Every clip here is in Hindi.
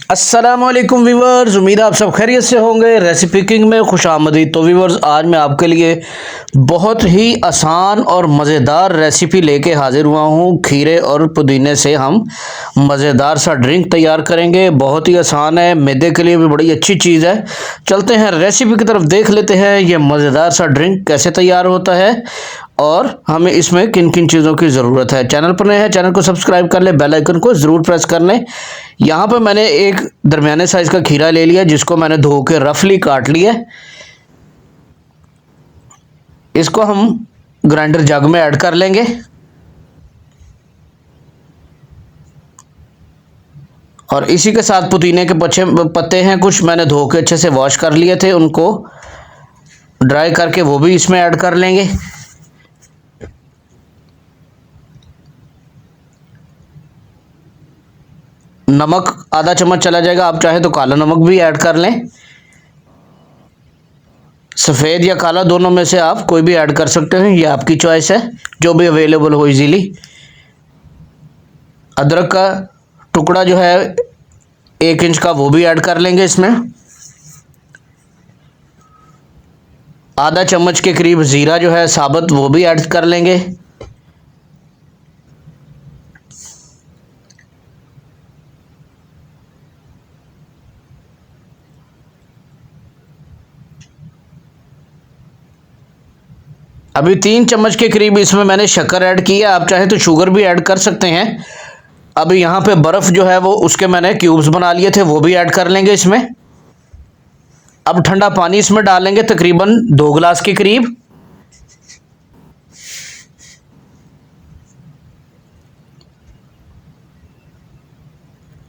अस्सलामुअलैकुम व्यूवर्स, उम्मीद है आप सब खैरियत से होंगे। रेसिपी किंग में खुशामदीद। तो व्यूवर्स, आज मैं आपके लिए बहुत ही आसान और मज़ेदार रेसिपी लेके हाजिर हुआ हूँ। खीरे और पुदीने से हम मज़ेदार सा ड्रिंक तैयार करेंगे। बहुत ही आसान है, मैदे के लिए भी बड़ी अच्छी चीज़ है। चलते हैं रेसिपी की तरफ, देख लेते हैं ये मज़ेदार सा ड्रिंक कैसे तैयार होता है और हमें इसमें किन किन चीज़ों की ज़रूरत है। चैनल पर नए हैं, चैनल को सब्सक्राइब कर ले, बेल आइकन को ज़रूर प्रेस कर लें। यहाँ पर मैंने एक दरमियाने साइज़ का खीरा ले लिया, जिसको मैंने धो के रफली काट लिया। इसको हम ग्राइंडर जग में ऐड कर लेंगे और इसी के साथ पुदीने के पत्ते हैं कुछ, मैंने धो के अच्छे से वॉश कर लिए थे, उनको ड्राई करके वो भी इसमें ऐड कर लेंगे। नमक आधा चम्मच चला जाएगा, आप चाहे तो काला नमक भी ऐड कर लें। सफ़ेद या काला दोनों में से आप कोई भी ऐड कर सकते हैं, ये आपकी चॉइस है, जो भी अवेलेबल हो इजीली। अदरक का टुकड़ा जो है 1 इंच का, वो भी ऐड कर लेंगे इसमें। आधा चम्मच के करीब ज़ीरा जो है साबुत, वो भी ऐड कर लेंगे। अभी 3 चम्मच के करीब इसमें मैंने शक्कर ऐड की है, आप चाहे तो शुगर भी ऐड कर सकते हैं। अभी यहाँ पे बर्फ़ जो है वो उसके मैंने क्यूब्स बना लिए थे, वो भी ऐड कर लेंगे इसमें। अब ठंडा पानी इसमें डालेंगे, तकरीबन 2 गिलास के करीब।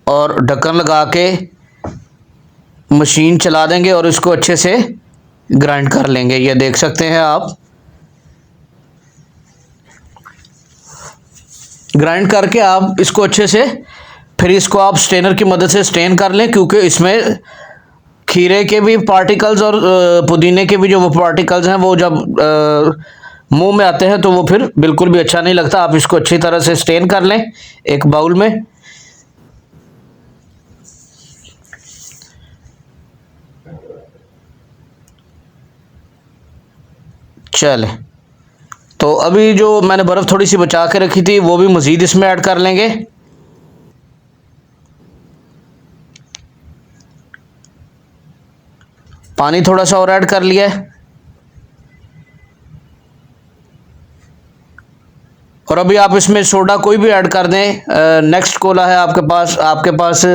और ढक्कन लगा के मशीन चला देंगे और इसको अच्छे से ग्राइंड कर लेंगे। ये देख सकते हैं आप, ग्राइंड करके आप इसको अच्छे से, फिर इसको आप स्ट्रेनर की मदद से स्ट्रेन कर लें, क्योंकि इसमें खीरे के भी पार्टिकल्स और पुदीने के भी जो वो पार्टिकल्स हैं, वो जब मुंह में आते हैं तो वो फिर बिल्कुल भी अच्छा नहीं लगता। आप इसको अच्छी तरह से स्ट्रेन कर लें एक बाउल में। चले, तो अभी जो मैंने बर्फ़ थोड़ी सी बचा के रखी थी, वो भी मज़ीद इसमें ऐड कर लेंगे। पानी थोड़ा सा और ऐड कर लिया है। और अभी आप इसमें सोडा कोई भी ऐड कर दें। नेक्स्ट कोला है आपके पास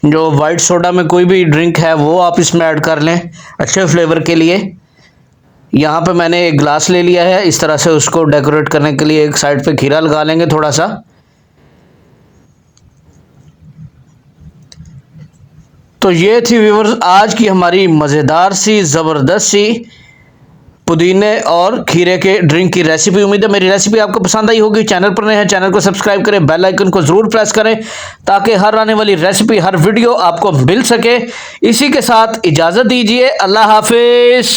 जो वाइट सोडा में कोई भी ड्रिंक है, वो आप इसमें ऐड कर लें अच्छे फ्लेवर के लिए। यहाँ पे मैंने एक ग्लास ले लिया है, इस तरह से उसको डेकोरेट करने के लिए एक साइड पे खीरा लगा लेंगे थोड़ा सा। तो ये थी व्यूअर्स आज की हमारी मज़ेदार सी ज़बरदस्त सी पुदीने और खीरे के ड्रिंक की रेसिपी। उम्मीद है मेरी रेसिपी आपको पसंद आई होगी। चैनल पर नए हैं, चैनल को सब्सक्राइब करें, बेल आइकन को ज़रूर प्रेस करें, ताकि हर आने वाली रेसिपी, हर वीडियो आपको मिल सके। इसी के साथ इजाज़त दीजिए, अल्लाह हाफिज़।